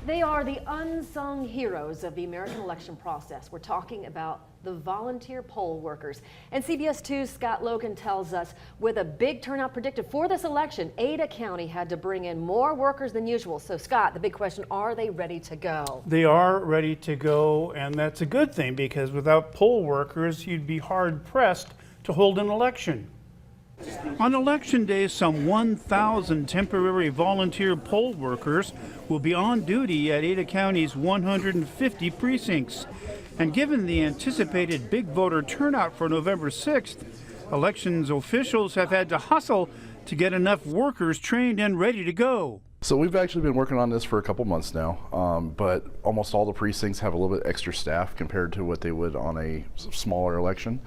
They are the unsung heroes of the American election process. We're talking about the volunteer poll workers. And CBS 2's Scott Logan tells us with a big turnout predicted for this election, Ada County had to bring in more workers than usual. So Scott, the big question, are they ready to go? They are ready to go, and that's a good thing because without poll workers, you'd be hard pressed to hold an election. On election day, some 1,000 temporary volunteer poll workers will be on duty at Ada County's 150 precincts. And given the anticipated big voter turnout for November 6th, elections officials have had to hustle to get enough workers trained and ready to go. So we've actually been working on this for a couple months now, but almost all the precincts have a little bit extra staff compared to what they would on a smaller election.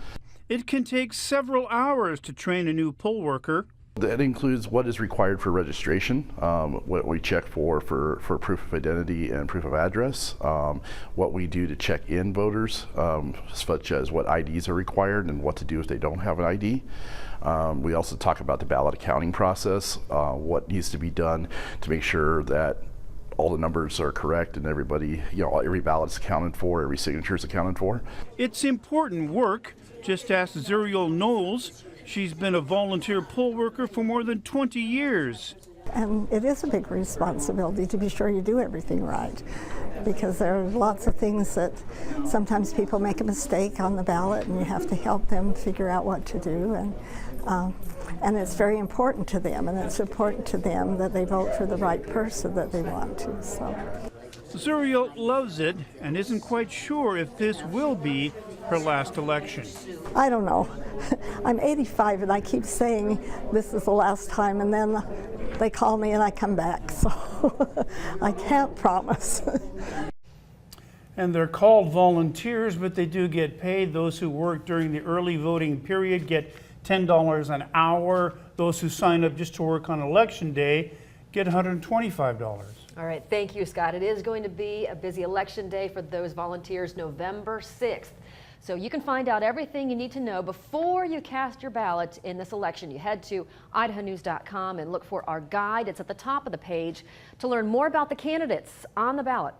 It can take several hours to train a new poll worker. That includes what is required for registration, what we check for proof of identity and proof of address, what we do to check in voters, such as what IDs are required and what to do if they don't have an ID. We also talk about the ballot accounting process, what needs to be done to make sure that all the numbers are correct and everybody, every ballot is accounted for, every signature is accounted for. It's important work. Just ask Zuriel Knowles. She's been a volunteer poll worker for more than 20 years. And it is a big responsibility to be sure you do everything right, because there are lots of things that sometimes people make a mistake on the ballot and you have to help them figure out what to do. And it's very important to them, and it's important to them that they vote for the right person that they want to. So. Zuriel loves it and isn't quite sure if this will be her last election. I don't know. I'm 85 and I keep saying this is the last time, and then they call me and I come back, so I can't promise. And they're called volunteers, but they do get paid. Those who work during the early voting period get $10 an hour. Those who sign up just to work on election day get $125. All right, thank you, Scott. It is going to be a busy election day for those volunteers, November 6th. So you can find out everything you need to know before you cast your ballot in this election. You head to idahonews.com and look for our guide. It's at the top of the page to learn more about the candidates on the ballot.